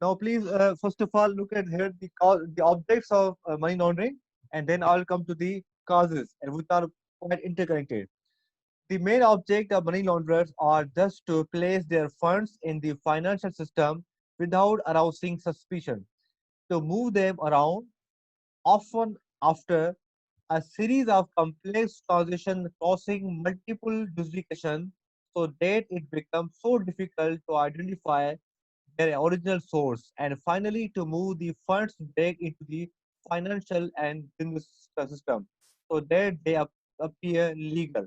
Now, please, first of all, look at here the objects of money laundering, and then I'll come to the causes, and which are quite interconnected. The main object of money launderers are just to place their funds in the financial system without arousing suspicion, to move them around, often after a series of complex transactions crossing multiple jurisdictions, so that it becomes so difficult to identify their original source, and finally to move the funds back into the financial and business system so that they appear legal.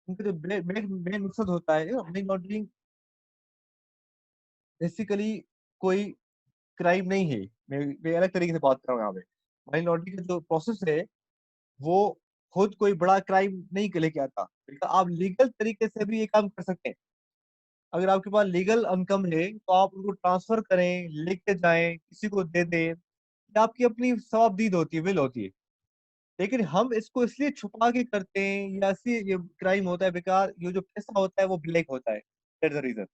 इनका जो main मकसद होता है money laundering basically कोई crime नहीं है। मैं अलग तरीके से बात कर रहा हूँ यहाँ पे। मनी लॉन्ड्रिंग का जो प्रोसेस है वो खुद कोई बड़ा क्राइम नहीं लेके आता, बल्कि आप लीगल तरीके से भी ये काम कर सकते हैं। अगर आपके पास लीगल इनकम है तो आप उनको ट्रांसफर करें, लेके जाएं, किसी को दे दें, ये आपकी अपनी सवाबदीद होती है, विल होती है। लेकिन हम इसको इसलिए छुपा के करते हैं या इसलिए ये क्राइम होता है बेकार, ये जो पैसा होता है वो ब्लैक होता है, दैट्स द रीजन।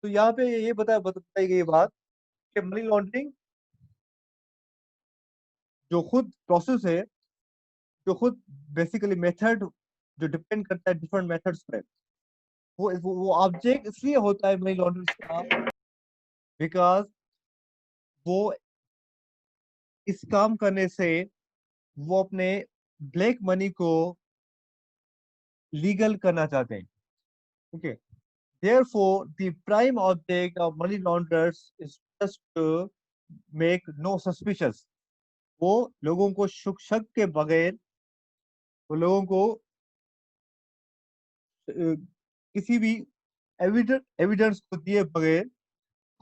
तो यहाँ पे ये बताई गई बात कि मनी लॉन्ड्रिंग जो खुद प्रोसेस है, जो खुद बेसिकली मेथड जो डिपेंड करता है डिफरेंट मेथड्स पे, वो ऑब्जेक्ट इसलिए होता है मनी लॉन्ड्रिंग का बिकॉज वो इस काम करने से वो अपने ब्लैक मनी को लीगल करना चाहते हैं। Okay, therefore the prime object of money launderers is just to make no suspicious। वो लोगों को शक के बगैर, वो लोगों को किसी भी एविडेंस को दिए बगैर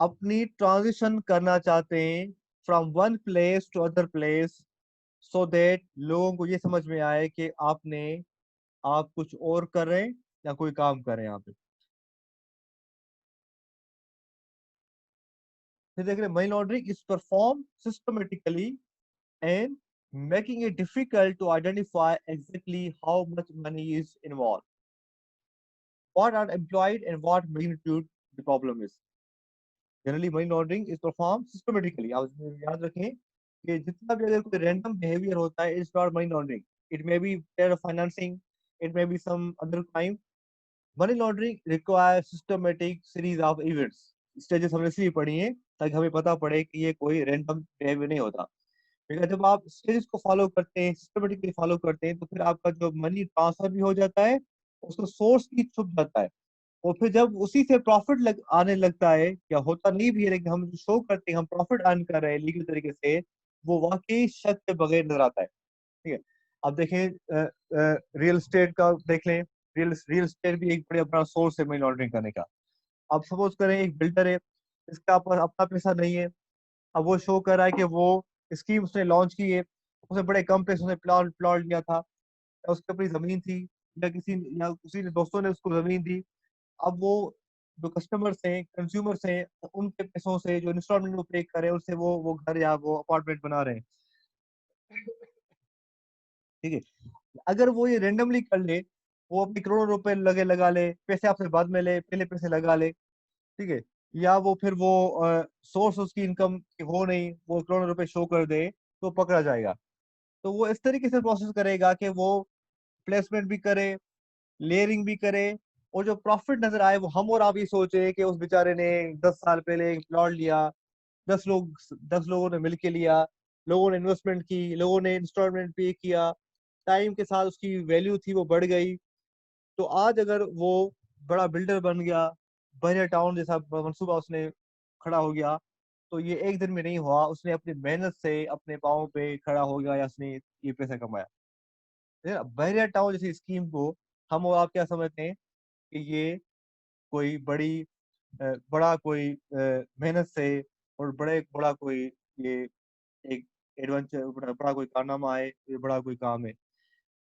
अपनी ट्रांजिशन करना चाहते हैं from one place to other place, so that लोगों को ये समझ में आए कि आप कुछ और कर रहे हैं या कोई काम कर रहे हैं यहाँ पे। फिर देख रहे money laundering is perform systematically and making it difficult to identify exactly how much money is involved, what are employed, and what magnitude the problem is. Generally, money laundering is performed systematically. आप याद रखें कि जितना भी अगर कोई random behavior होता है, it's not money laundering. It may be terror financing, it may be some other crime. Money laundering requires systematic series of events. Stages हमने इसलिए पढ़ी हैं ताकि हमें पता पड़े कि ये कोई random behavior नहीं होता। ठीक है, जब आप स्टेज को फॉलो करते हैं, सिस्टमेटिकली फॉलो करते हैं, तो फिर आपका जो मनी ट्रांसफर भी हो जाता है, उसका सोर्स भी छुप जाता है। और फिर जब उसी से प्रॉफिट आने लगता है, या होता नहीं भी है लेकिन हम जो शो करते हैं हम प्रॉफिट अर्न कर रहे हैं लीगल तरीके से, वो वाकई शक के बगैर नजर आता है। ठीक है, अब देखें रियल एस्टेट का देख लें। रियल एस्टेट भी एक बड़ा बड़ा सोर्स है मनी लॉन्ड्रिंग करने का। अब सपोज करें एक बिल्डर है, इसका पास अपना पैसा नहीं है, अब वो शो कर रहा है कि वो स्कीम उसने लॉन्च की है, उसने बड़े कम पैसों में प्लॉट प्लॉट लिया था, या उसकी अपनी जमीन थी, या किसी ने दोस्तों ने उसको जमीन दी। अब वो जो कस्टमर्स हैं, कंज्यूमर्स हैं, उनके पैसों से जो इंस्टॉलमेंट वो पे करे उससे वो घर या वो अपार्टमेंट बना रहे हैं। ठीक है, अगर वो ये रेंडमली कर ले, वो अपनी करोड़ों रुपए लगा ले, पैसे आपसे बाद में ले, पहले पैसे लगा ले, ठीक है, या वो फिर वो सोर्स उसकी इनकम हो नहीं, वो करोड़ों रुपए शो कर दे, तो पकड़ा जाएगा। तो वो इस तरीके से प्रोसेस करेगा कि वो प्लेसमेंट भी करे, लेयरिंग भी करे, और जो प्रॉफिट नजर आए वो हम और आप ये सोचे कि उस बेचारे ने 10 साल पहले एक प्लॉट लिया, 10 लोगों ने मिलके लिया, लोगों ने इन्वेस्टमेंट की, लोगों ने इंस्टॉलमेंट पे किया, टाइम के साथ उसकी वैल्यू थी वो बढ़ गई। तो आज अगर वो बड़ा बिल्डर बन गया, बहरिया टाउन जैसा मंसूबा उसने खड़ा हो गया, तो ये एक दिन में नहीं हुआ, उसने अपनी मेहनत से अपने पाँव पे खड़ा हो गया, या उसने ये पैसा कमाया। बहरिया टाउन जैसी स्कीम को हम और आप क्या समझते हैं कि ये कोई बड़ा कोई मेहनत से और बड़ा कोई ये एक एडवेंचर, बड़ा कोई कारनामा है, ये बड़ा कोई काम है।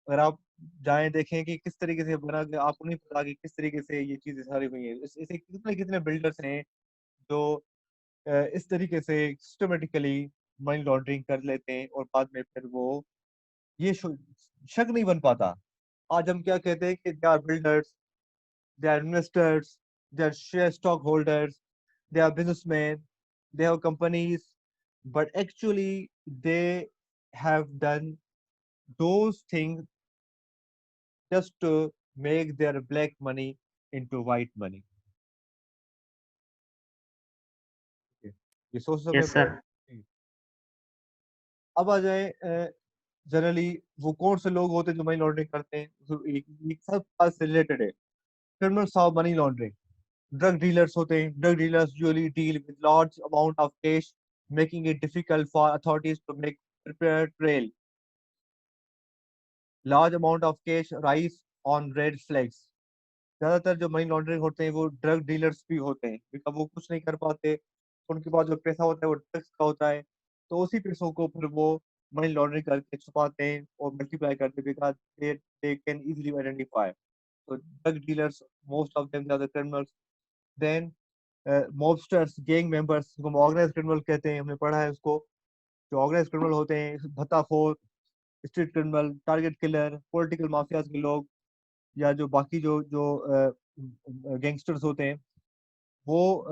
अगर आप जाएं देखें कि किस तरीके से बना के, आपको नहीं पता कि किस तरीके से ये चीजें सारी हुई है। ऐसे कितने कितने बिल्डर्स हैं जो इस तरीके से सिस्टमेटिकली मनी लॉन्ड्रिंग कर लेते हैं, और बाद में फिर वो ये शक नहीं बन पाता। आज हम क्या कहते हैं कि they are builders, they are investors, they are share stock holders, they are businessman, they have companies, but actually they have done those things just to make their black money into white money. Okay. ये सोच सकते yes हैं sir. point। अब आ जाए generally वो कौन से लोग होते हैं जो मनी लॉन्ड्रिंग करते हैं, तो एक सब पास से रिलेटेड है। criminals of money laundering, drug dealers होते हैं, drug dealers usually deal with large amount of cash, making it difficult for authorities to make prepared trail. Large amount of cash rise on red flags. ज्यादातर जो money laundering होते हैं वो drug dealers भी होते हैं, बिकॉज वो कुछ नहीं कर पाते, उनके पास जो पैसा होता है वो ड्रग्स का होता है, तो उसी पैसों को फिर वो मनी लॉन्ड्रिंग करके छुपाते हैं और मल्टीप्लाई करते हैं, because they can easily identify. तो drug dealers, most of them are the criminals. Then mobsters, gang members, जिनको ऑर्गेनाइज क्रिमिनल कहते हैं, हमने पढ़ा है उसको। जो ऑर्गेनाइज क्रिमिनल होते हैं, भत्ताखोर, street criminal, target killer, political mafias के लोग, या जो बाकी जो जो गैंगस्टर्स होते हैं, वो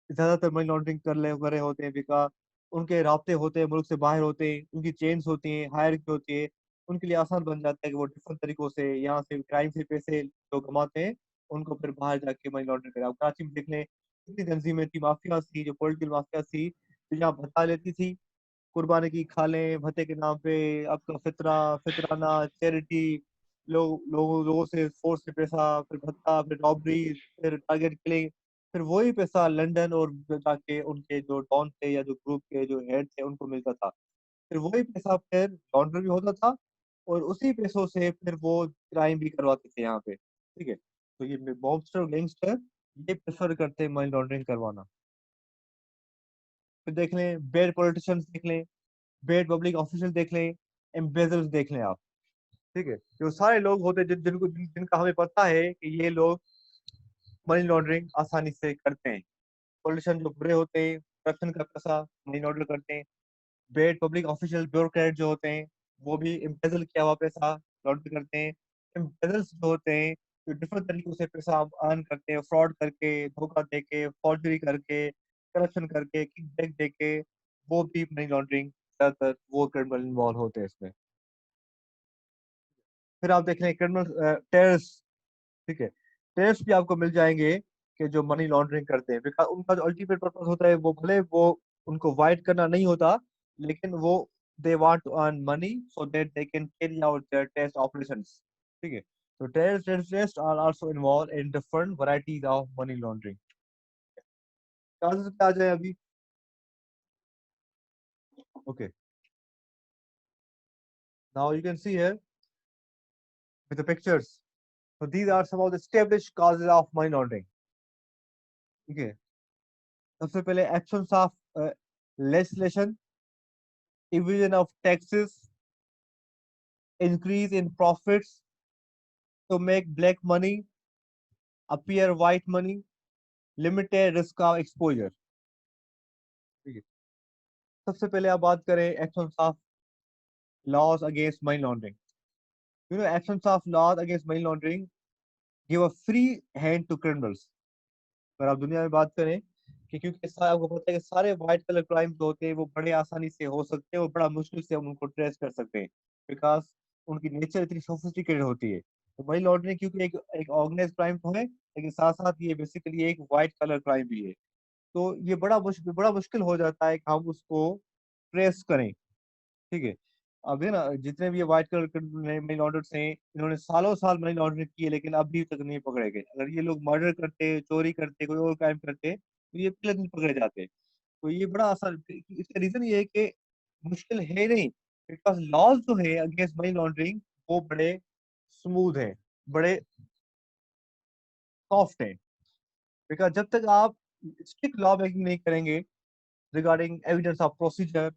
ज्यादातर मनी लॉन्ड्रिंग कर रहे होते हैं, बिकॉज उनके रास्ते होते हैं मुल्क से बाहर होते हैं, उनकी चेन्स होती हैं, हायर की होती है, उनके लिए आसान बन जाता है कि वो डिफरेंट तरीकों से यहाँ से क्राइम से पैसे जो कमाते हैं उनको फिर बाहर जाके मनी लॉन्ड्रिंग करें। अब कराची में देख लें कितनी तंजीमें थी, माफिया थी, जो पॉलिटिकल माफिया थी, जो यहाँ भत्ता लेती थी, कुर्बानी की खालें भत्ते के नाम पे, आपका फितरा, फितराना, चैरिटी, लोगों से फोर्स से पैसा, फिर भत्ता, फिर रॉबरी, फिर टारगेट किलिंग, फिर वही पैसा लंदन और जाके उनके जो डॉन थे या जो ग्रुप के जो हेड थे उनको मिलता था। फिर वही पैसा फिर लॉन्ड्री भी होता था, और उसी पैसों से फिर वो क्राइम भी करवाते थे यहाँ पे। ठीक है, तो ये मॉबस्टर गैंगस्टर ये प्रेफर करते हैं मनी लॉन्ड्रिंग करवाना। फिर देख लें बेड पॉलिटिशियंस, देख लें बेड पब्लिक ऑफिशियल, देख लें एम्बेजडर्स, देख लें आप। ठीक है, जो सारे लोग होते हैं जिनका हमें पता है कि ये लोग मनी लॉन्ड्रिंग आसानी से करते हैं। पॉलिटिशियन जो बुरे होते हैं, करप्शन का पैसा मनी लॉन्ड्रिंग करते हैं। बेड पब्लिक ऑफिशियल ब्यूरोक्रेट जो होते हैं, वो भी एम्बेजल किया हुआ पैसा लॉन्ड्रिंग करते हैं। एम्बेजल्स जो होते हैं, जो डिफरेंट तरीकों से पैसा अर्न करते हैं, फ्रॉड करके, धोखा देके, फॉर्जरी करके, करप्शन करके, किकबैक देके, वो भी मनी लॉन्ड्रिंग ज्यादातर वो क्रिमिनल इन्वॉल्व होते हैं इसमें। फिर आप देख लें क्रिमिनल टेररिस्ट। ठीक है, टेररिस्ट भी आपको मिल जाएंगे कि जो मनी लॉन्ड्रिंग करते हैं, बिकॉज उनका जो अल्टीमेट पर्पस होता है वो भले वो उनको वाइट करना नहीं होता, लेकिन वो they want to earn money so that they can carry out their terrorist operations. ठीक है, तो terrorist are also involve in different varieties of money laundering. Charges पे आ जाए अभी। Okay, now you can see here with the pictures. So these are some of the established causes of money laundering. ठीक है, सबसे पहले actions of legislation, evasion of taxes, increase in profits to make black money appear white money, limited risk of exposure। ठीक है, सबसे पहले आप बात करें actions of laws against money laundering. Actions of laws against money laundering give a free hand to criminals. अगर आप दुनिया में बात करें कि क्योंकि आपको पता है कि सारे व्हाइट कलर क्राइम जो होते हैं वो बड़े आसानी से हो सकते हैं और बड़ा मुश्किल से हम उनको ट्रेस कर सकते हैं, बिकॉज उनकी नेचर इतनी सोफिस्टिकेटेड होती है। तो मनी लॉन्ड्रिंग क्योंकि एक एक ऑर्गेनाइज क्राइम तो है, लेकिन साथ साथ ये बेसिकली एक व्हाइट कलर क्राइम भी है। तो ये बड़ा मुश्किल हो जाता है कि हम उसको ट्रेस करें। ठीक है, अब है ना, जितने भी ये व्हाइट कलर के मनी लॉन्डर्स हैं, इन्होंने सालों साल मनी लॉन्ड्रिंग की है, लेकिन अभी तक नहीं पकड़े गए। अगर ये लोग मर्डर करते, चोरी करते, कोई और क्राइम करते, तो ये पहले दिन पकड़े जाते। तो ये बड़ा आसान, इसका रीजन ये है कि मुश्किल है नहीं, बिकॉज लॉज जो है अगेंस्ट मनी लॉन्ड्रिंग वो बड़े स्मूथ हैं, बड़े सॉफ्ट हैं। बिकॉज जब तक आप स्ट्रिक्ट लॉ मेकिंग नहीं करेंगे regarding evidence of procedure,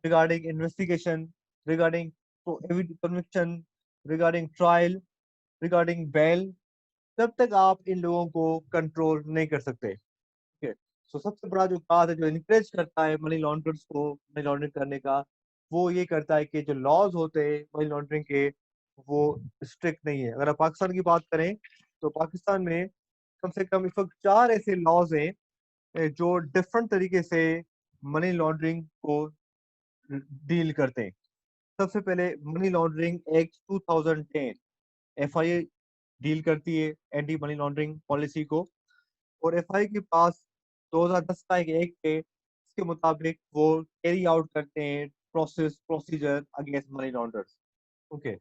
regarding investigation, regarding conviction, regarding trial, regarding bail, तब तक आप इन लोगों को कंट्रोल नहीं कर सकते। ठीक है, सो सबसे बड़ा जो बात है जो इनकरेज करता है मनी लॉन्ड्रर्स को मनी लॉन्ड्रिंग करने का, वो ये करता है कि जो लॉज होते हैं मनी लॉन्ड्रिंग के वो स्ट्रिक्ट नहीं है। अगर आप पाकिस्तान की बात करें तो पाकिस्तान में कम से कम इस वक्त 4 ऐसे लॉज हैं जो डिफरेंट तरीके से मनी लॉन्ड्रिंग को डील करते हैं। सबसे पहले money laundering act 2010 FIA deal करती है एंटी मनी लॉन्ड्रिंग पॉलिसी को। और एफआईए के पास 2010 का एक एक्ट है, इसके मुताबिक वो कैरी आउट करते हैं प्रोसीजर अगेंस्ट मनी लॉन्डर्स। ओके,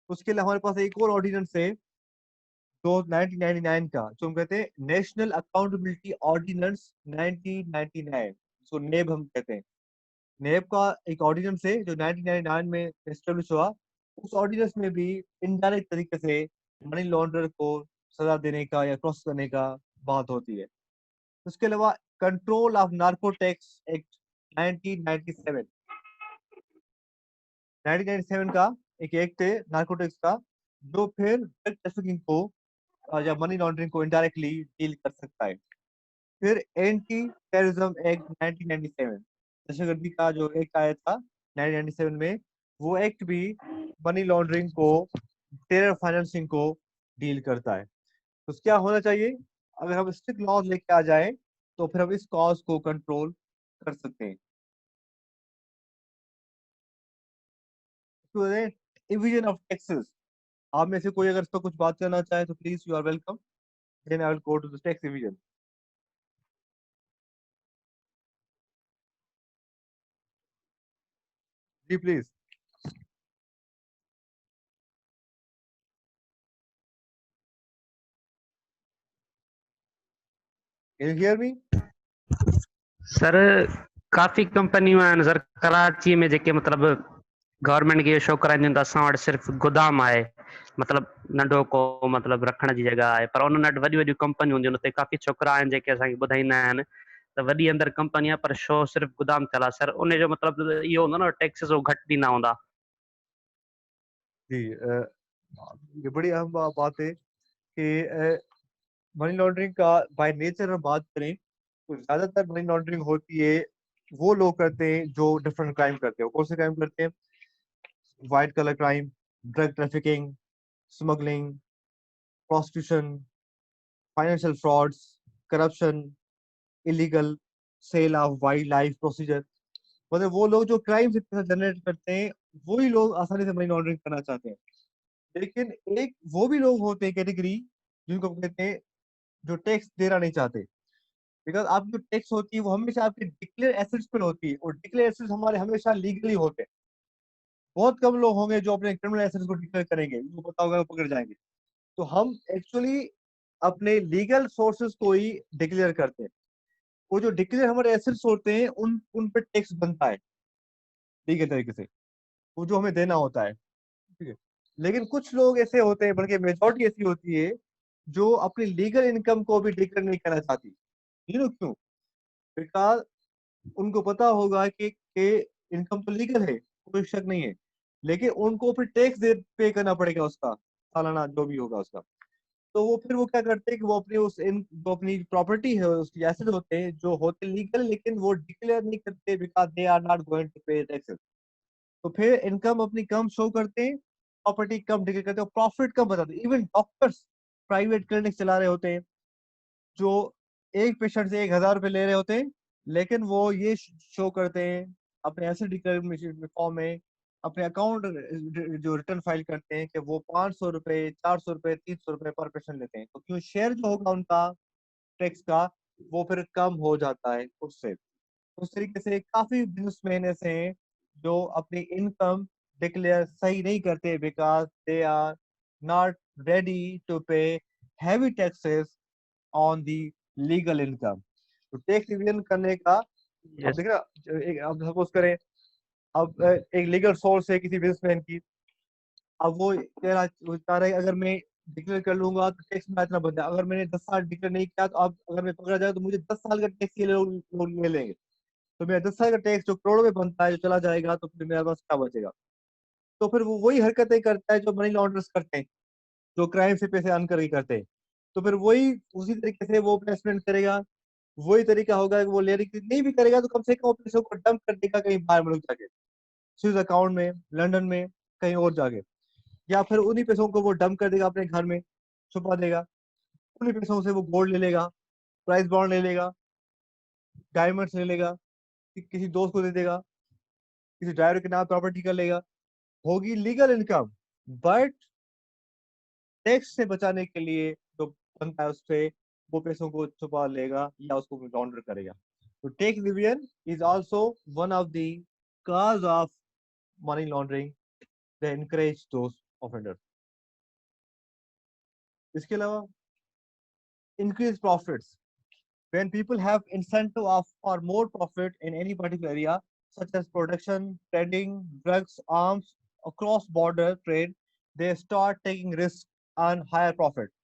उसके लिए हमारे पास एक और ऑर्डिनेंस है तो 1999 का, जो हम कहते हैं नेशनल अकाउंटेबिलिटी ऑर्डिनेंस 1999, इसको नेब हम कहते हैं। नेब का एक ऑर्डिनेंस है जो 1999 में एस्टेब्लिश हुआ। उस ऑर्डिनेंस में भी इनडायरेक्ट तरीके से मनी लॉन्डर को सजा देने का या क्रॉस करने का बात होती है। उसके अलावा कंट्रोल ऑफ नार्कोटिक्स एक्ट 1997, 1997 का एक एक्ट है नार्कोटिक्स का, जो फिर ड्रग ट्रैफिकिंग को या मनी लॉन्ड्रिंग को इनडायरेक्टली डील कर सकता है। फिर एंटी टेररिज्म एक्ट 1997, दहशतगर्दी का जो एक्ट आया था 1997 में, वो एक्ट भी मनी लॉन्ड्रिंग को, टेरर फाइनेंसिंग को डील करता है। तो क्या होना चाहिए, अगर हम स्ट्रिक्ट लॉज लेके आ जाए तो फिर हम इस कॉज को कंट्रोल कर सकते हैं। तो इविजन ऑफ टैक्सेस, आप में से कोई अगर इस पर कुछ बात करना चाहे तो please you are welcome, then I will go to the tax evasion. जी please, can you hear me? Sir काफ़ी कंपनियूं आहिनि सर कराची में जेके मतिलबु गवर्नमेंट खे इहो शो कराईंदियूं आहिनि त असां वटि सिर्फ़ु गोदाम आहे, मतिलबु नंढो को मतिलबु रखण जी जॻह आहे, पर उन्हनि वटि वॾियूं वॾियूं कंपनियूं हूंदियूं आहिनि। उते काफ़ी छोकिरा आहिनि जेके असांखे ॿुधाईंदा आहिनि त वॾी अंदरि कंपनी आहे पर शो सिर्फ़ु गोदाम थियल आहे। सर उन जो मतिलबु इहो हूंदो न टैक्सिस उहो घटि ॾींदा हूंदा। जी ये बड़ी अहम बात है कि मनी लॉन्ड्रिंग का बाय नेचर हम बात करें तो ज्यादातर मनी लॉन्ड्रिंग होती है, वो लोग करते हैं जो डिफरेंट क्राइम करते हैं। वो कौन से क्राइम करते हैं? White collar crime, drug trafficking, smuggling, prostitution, financial frauds, corruption, illegal sale of wild life procedure. मतलब वो लोग जो क्राइम से पैसा जनरेट करते हैं, वही लोग आसानी से मनी लॉन्ड्रिंग करना चाहते हैं। लेकिन एक वो भी लोग होते हैं कैटेगरी, जिनको कहते हैं जो टैक्स देना नहीं चाहते। बिकॉज आपकी जो टैक्स होती है वो हमेशा आपके डिक्लेयर एसेट्स पे होती है, और डिक्लेयर एसेट्स हमारे हमेशा लीगली होते हैं। बहुत कम लोग होंगे जो अपने क्रिमिनल एसेट्स को डिक्लेयर करेंगे, उनको पता होगा वो पकड़ जाएंगे। तो हम एक्चुअली अपने लीगल सोर्सेज को ही डिक्लेयर करते हैं। वो जो डिक्लेयर हमारे एसेट्स होते हैं उन पे टैक्स बनता है लीगल तरीके से, वो जो हमें देना होता है। ठीक है। लेकिन कुछ लोग ऐसे होते हैं, बल्कि मेजोरिटी ऐसी होती है, जो अपनी लीगल इनकम को भी डिक्लेयर नहीं करना चाहती। यू नो क्यों? बिकॉज उनको पता होगा कि इनकम तो लीगल है, कोई शक नहीं है, लेकिन उनको फिर टैक्स दे पे करना पड़ेगा उसका, सालाना जो भी होगा उसका। तो वो फिर वो क्या करते हैं कि वो अपनी जो अपनी प्रॉपर्टी है, उसकी एसेट होते हैं जो होते लीगल, लेकिन वो डिक्लेयर नहीं करते because they are not going to pay taxes. तो फिर इनकम अपनी कम शो करते हैं, प्रॉपर्टी कम डिक्लेयर करते हैं, प्रॉफिट कम बताते हैं। इवन डॉक्टर्स प्राइवेट क्लिनिक चला रहे होते हैं, जो एक पेशेंट से 1,000 रुपए ले रहे होते हैं, लेकिन वो ये शो करते हैं अपने एसेट डिक्लेरेशन फॉर्म में, अपने अकाउंट जो रिटर्न फाइल करते हैं, कि वो 500 रुपए, 400 रुपए, 300 रुपए पर पेशेंट लेते हैं। तो क्यों शेयर जो होगा उनका टैक्स का, वो फिर कम हो जाता है उससे। उस तरीके से काफी बिजनेसमैन ऐसे हैं जो अपनी इनकम डिक्लेयर सही नहीं करते, because they are not ready to pay heavy taxes on the legal income. तो टैक्स रिवीजन करने का, अब यस। देखना, एक अब सपोज करें, अब एक लीगल सोर्स है किसी बिजनेसमैन की। अब वो कह रहा, वो चाह रहा है अगर मैं डिक्लेयर कर लूंगा तो टैक्स में इतना बन जाए, अगर मैंने 10 साल डिक्लेयर नहीं किया तो अब अगर मैं पकड़ा जाए तो मुझे 10 साल का टैक्स ये लोग ले लेंगे। तो मेरा 10 साल का टैक्स जो करोड़ों में बनता है जो चला जाएगा, तो फिर मेरे पास क्या बचेगा? तो फिर वो वही हरकतें करता है जो मनी लॉन्डर्स करते हैं, जो क्राइम से पैसे अर्न करके करते हैं। तो फिर वही उसी तरीके से वो प्लेसमेंट करेगा। वही तरीका होगा कि वो लेने की नहीं भी करेगा तो कम से कम वो पैसों को डंप कर देगा कहीं बाहर मुल्क जाके, स्विस अकाउंट में, लंदन में, कहीं और जाके। या फिर उन्हीं पैसों को वो डंप कर देगा अपने घर में, छुपा देगा। उन्हीं पैसों से वो गोल्ड ले लेगा, प्राइस बॉन्ड ले लेगा, डायमंड्स ले लेगा, किसी दोस्त को दे देगा, किसी ड्राइवर के नाम प्रॉपर्टी कर लेगा, होगी लीगल इनकम। बट टैक्स से बचाने के लिए जो बनता है उससे वो पैसों को छुपा लेगा या उसको लॉन्डर करेगा। तो tax evasion is also one of the cause of money laundering that encourage those offenders. इसके अलावा increase profits. When people have incentive of for more profit in any particular area, such as production, trading, drugs, arms, across border trade, they start taking risks on higher profit.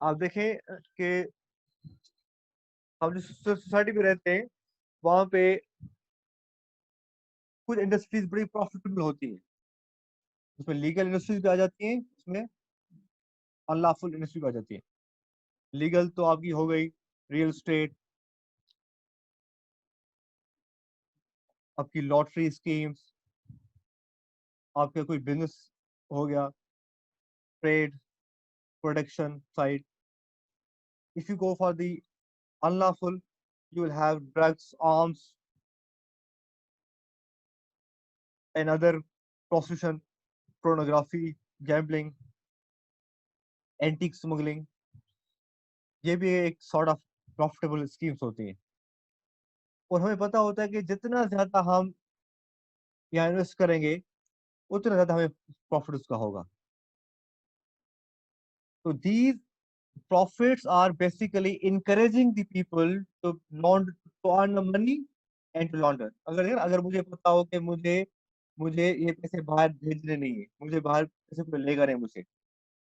आप देखें कि हम जिस society में रहते हैं वहां पे कुछ इंडस्ट्रीज बड़ी प्रॉफिटेबल होती है, उसमें लीगल इंडस्ट्रीज भी आ जाती हैं, उसमें अनलॉफुल इंडस्ट्री भी आ जाती है। लीगल तो आपकी हो गई रियल स्टेट, आपकी लॉटरी स्कीम्स, आपका कोई बिजनेस हो गया, trade, production side. If you go for the unlawful, you will have drugs, arms, and other prostitution, pornography, gambling, antique smuggling। ये भी एक सॉर्ट ऑफ प्रॉफिटेबल स्कीम्स होती हैं। और हमें पता होता है कि जितना ज्यादा हम यहाँ इन्वेस्ट करेंगे उतना ज्यादा हमें प्रॉफिट उसका होगा। तो these profits are basically encouraging the people to launder, to earn the money and to launder। अगर अगर मुझे पता हो कि मुझे मुझे ये पैसे बाहर भेजने नहीं है, मुझे बाहर पैसे कोई लेगा नहीं मुझसे,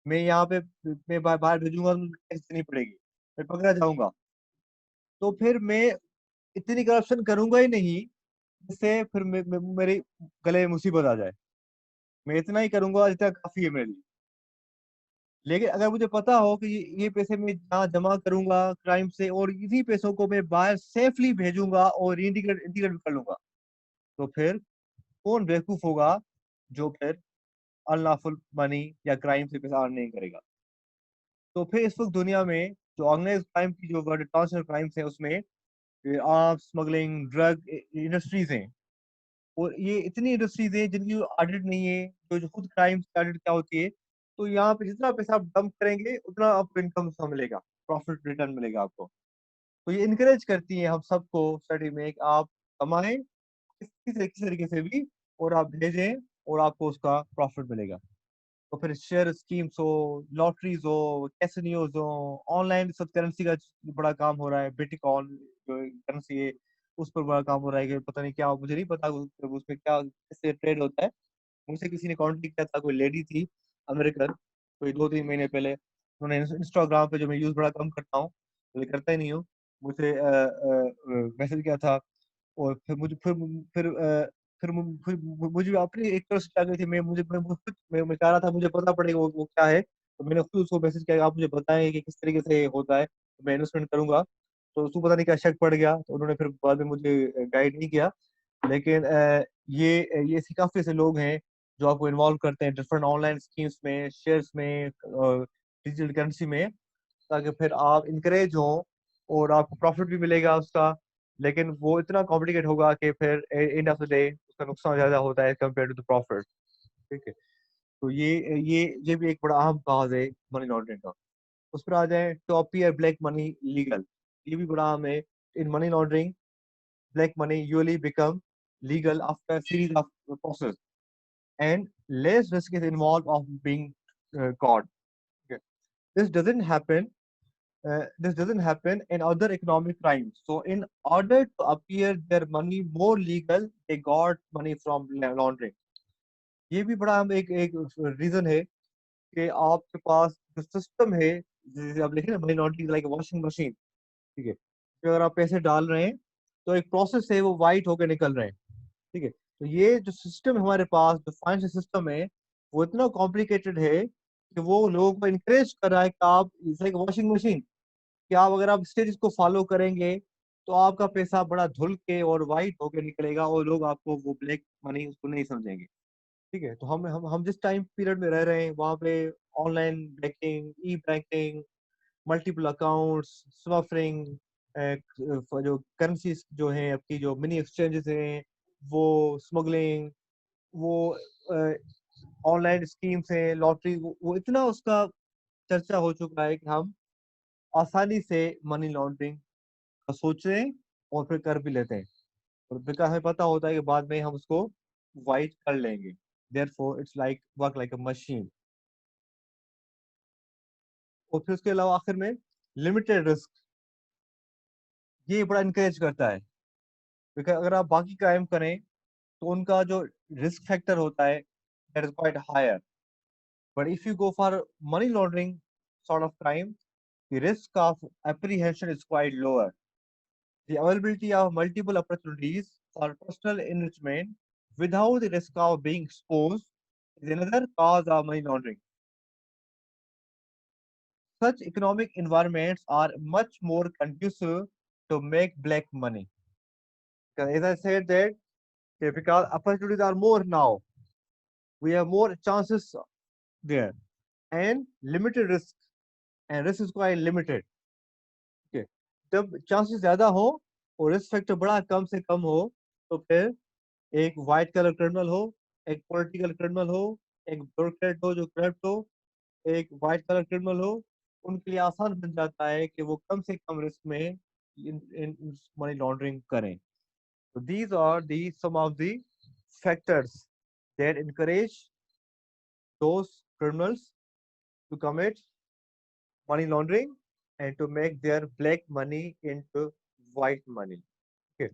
मैं यहाँ पे मैं बाहर भेजूंगा तो मुझे टैक्स देनी पड़ेगी, मैं पकड़ा जाऊंगा, तो फिर मैं इतनी करप्शन करूंगा ही नहीं जिससे फिर मेरे गले में मुसीबत आ जाए। मैं इतना ही करूंगा जितना काफी है मेरे लिए। लेकिन अगर मुझे पता हो कि ये पैसे मैं जहाँ जमा करूंगा क्राइम से और इसी पैसों को मैं बाहर सेफली भेजूंगा और इंडिकेट इंडिकेट कर लूंगा, तो फिर कौन बेवकूफ होगा जो फिर अनलॉफुल मनी या क्राइम से पैसा अर्न नहीं करेगा। तो फिर इस वक्त दुनिया में जो ऑर्गेनाइज क्राइम की जो ट्रांसनेशनल क्राइम्स है उसमें आर्म्स स्मगलिंग ड्रग इंडस्ट्रीज हैं, और ये इतनी इंडस्ट्रीज हैं जिनकी ऑडिट नहीं है, जो खुद क्राइम की ऑडिट क्या होती है। तो यहाँ पे जितना पैसा आप डंप करेंगे उतना आपको इनकम मिलेगा, प्रॉफिट रिटर्न मिलेगा आपको। तो ये इनकरेज करती है हम सबको स्टडी में कि आप कमाएं किसी तरीके से भी और आप भेजें और आपको उसका प्रॉफिट मिलेगा। तो फिर शेयर स्कीम्स हो, लॉटरीज हो, कैसिनियोज हो, ऑनलाइन सब करेंसी का बड़ा काम हो रहा है, बिटकॉइन जो करेंसी है उस पर बड़ा काम हो रहा है कि पता नहीं क्या, मुझे नहीं पता उसमें क्या कैसे ट्रेड होता है। मुझसे किसी ने कांटेक्ट किया था, कोई लेडी थी अमेरिकन, कोई 2-3 महीने पहले, उन्होंने इंस्टाग्राम पे जो मैं यूज बड़ा कम करता हूँ, मैं करता ही नहीं हूँ, मुझे मैसेज किया था। और फिर मुझे फिर मुझे अपनी एक ट्रस्ट आ गई थी, मैं खुद मैं चाह रहा था मुझे पता पड़ेगा वो क्या है, तो मैंने खुद उसको मैसेज किया कि आप मुझे बताएं कि किस तरीके से होता है, तो मैं इन्वेस्टमेंट करूंगा। तो उसको पता नहीं क्या शक पड़ गया, तो उन्होंने फिर बाद में मुझे गाइड नहीं किया। लेकिन ये ऐसे काफी ऐसे लोग हैं जो आपको इन्वॉल्व करते हैं डिफरेंट ऑनलाइन स्कीम्स में, शेयर्स में, डिजिटल करेंसी में, ताकि फिर आप इनकरेज हो और आपको प्रॉफिट भी मिलेगा उसका। लेकिन वो इतना कॉम्प्लिकेट होगा कि फिर एंड ऑफ द डे उसका नुकसान ज्यादा होता है कंपेयर टू द प्रॉफिट। ठीक है। तो ये भी एक बड़ा अहम काज है मनी लॉन्ड्रिंग का। उस पर आ जाए to appear black money legal, ये भी बड़ा अहम है। In money laundering black money usually become legal after a series of process and less risk is involved of being caught। Okay. This doesn't happen. This doesn't happen in other economic crimes. So, in order to appear their money more legal, they got money from laundering। ये भी बड़ा हम एक reason है कि आपके पास जो system है, जैसे आप लिखे ना money laundering like washing machine. ठीक है, तो अगर आप पैसे डाल रहे हैं तो एक प्रोसेस है वो वाइट होकर निकल रहे हैं। ठीक है, तो ये जो सिस्टम हमारे पास जो फाइनेंशियल सिस्टम है वो इतना कॉम्प्लिकेटेड है कि वो लोगों को इनकरेज कर रहा है कि आप लाइक वॉशिंग मशीन, कि आप अगर आप स्टेज को फॉलो करेंगे तो आपका पैसा बड़ा धुल के और वाइट होकर निकलेगा और लोग आपको वो ब्लैक मनी उसको नहीं समझेंगे। ठीक है, तो हम जिस टाइम पीरियड में रह रहे हैं वहाँ पे ऑनलाइन बैंकिंग, ई बैंकिंग, मल्टीपल अकाउंट्स, स्मफरिंग, जो करेंसी जो है आपकी, जो मिनी एक्सचेंजेस हैं, वो स्मगलिंग, वो ऑनलाइन स्कीम्स हैं, लॉटरी, वो इतना उसका चर्चा हो चुका है कि हम आसानी से मनी लॉन्ड्रिंग का सोच रहे हैं और फिर कर भी लेते हैं, और बिकॉज हमें पता होता है कि बाद में हम उसको वाइट कर लेंगे। Therefore it's like work like a machine. और फिर उसके अलावा आखिर में लिमिटेड रिस्क, ये बड़ा इनकरेज करता है, बिकॉज अगर आप बाकी क्राइम करें तो उनका जो रिस्क फैक्टर होता है that is quite higher, but if you go for money laundering sort of crime, the risk of apprehension is quite lower. The availability of multiple opportunities for personal enrichment without the risk of being exposed is another cause of money laundering. Such economic environments are much more conducive to make black money. As I said that, okay, because opportunities are more now, we have more chances there, and limited risk, and risk is quite limited. Okay. जब chances ज्यादा हो और risk factor बड़ा कम से कम हो, तो फिर एक व्हाइट कलर क्रिमिनल हो, एक पॉलिटिकल क्रिमिनल हो, एक ब्यूरोक्रेट हो जो करप्ट हो, एक व्हाइट कलर क्रिमिनल हो, उनके लिए आसान बन जाता है कि वो कम से कम रिस्क में इन मनी लॉन्ड्रिंग करें। तो these are the some of the factors that encourage those criminals to commit money laundering and to make their black money into white money. Okay.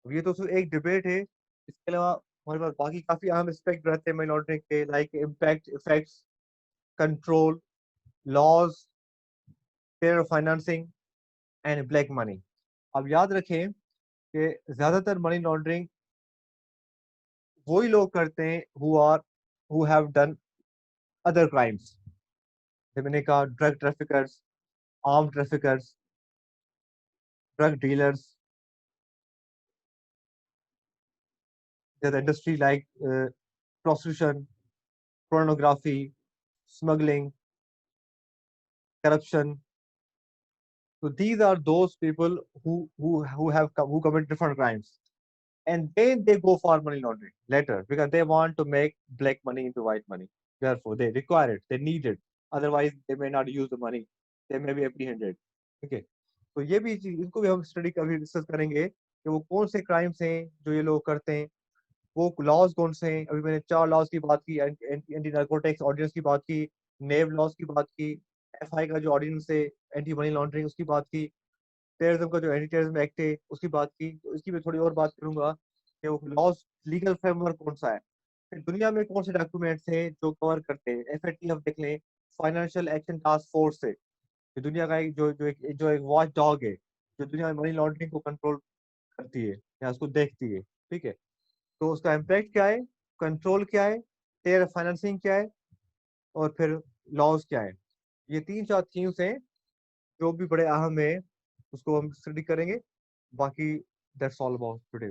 अब ये तो सिर्फ एक डिबेट है, इसके अलावा हमारे पास बाकी काफी अहम एस्पेक्ट रहते हैं मनी लॉन्ड्रिंग के, like impact, effects, control, laws, fair financing and black money. अब याद रखें कि ज्यादातर मनी लॉन्ड्रिंग वही लोग करते हैं who have done other crimes, जैसे मैंने कहा drug traffickers, arm traffickers, drug dealers, there's industry like prostitution, pornography, smuggling, corruption. So these are those people who commit different crimes, and then they go for money laundering later because they want to make black money into white money. Therefore, they require it, they need it. Otherwise, they may not use the money. They may be apprehended. Okay. तो ये भी चीज, इसको भी हम study कभी discuss करेंगे कि वो कौन से क्राइम्स हैं जो ये लोग करते हैं, वो लॉज कौन से हैं। अभी मैंने 4 लॉज की बात की, एंटी नार्कोटिक्स ऑर्डिनेंस की बात की, नेव लॉज की बात की, एफआई का जो ऑर्डिनेंस है एंटी मनी लॉन्ड्रिंग उसकी बात की, टेररिज्म का जो एंटी टेररिज्म एक्ट है उसकी बात की। तो इसकी मैं थोड़ी और बात करूंगा कि वो लॉज लीगल फ्रेमवर्क कौन सा है, फिर दुनिया में कौन से डॉक्यूमेंट्स हैं जो कवर करते हैं। एफएटीएफ देख लें, फाइनेंशियल एक्शन टास्क फोर्स है, ये दुनिया का एक जो एक वॉच डॉग है, जो दुनिया में मनी लॉन्ड्रिंग को कंट्रोल करती है या उसको देखती है। ठीक है। तो उसका इम्पैक्ट क्या है, कंट्रोल क्या है, टेयर फाइनेंसिंग क्या है, और फिर लॉज क्या है। ये 3-4 थीम्स हैं जो भी बड़े अहम है, उसको हम स्टडी करेंगे। बाकी दैट्स ऑल अबाउट टुडे।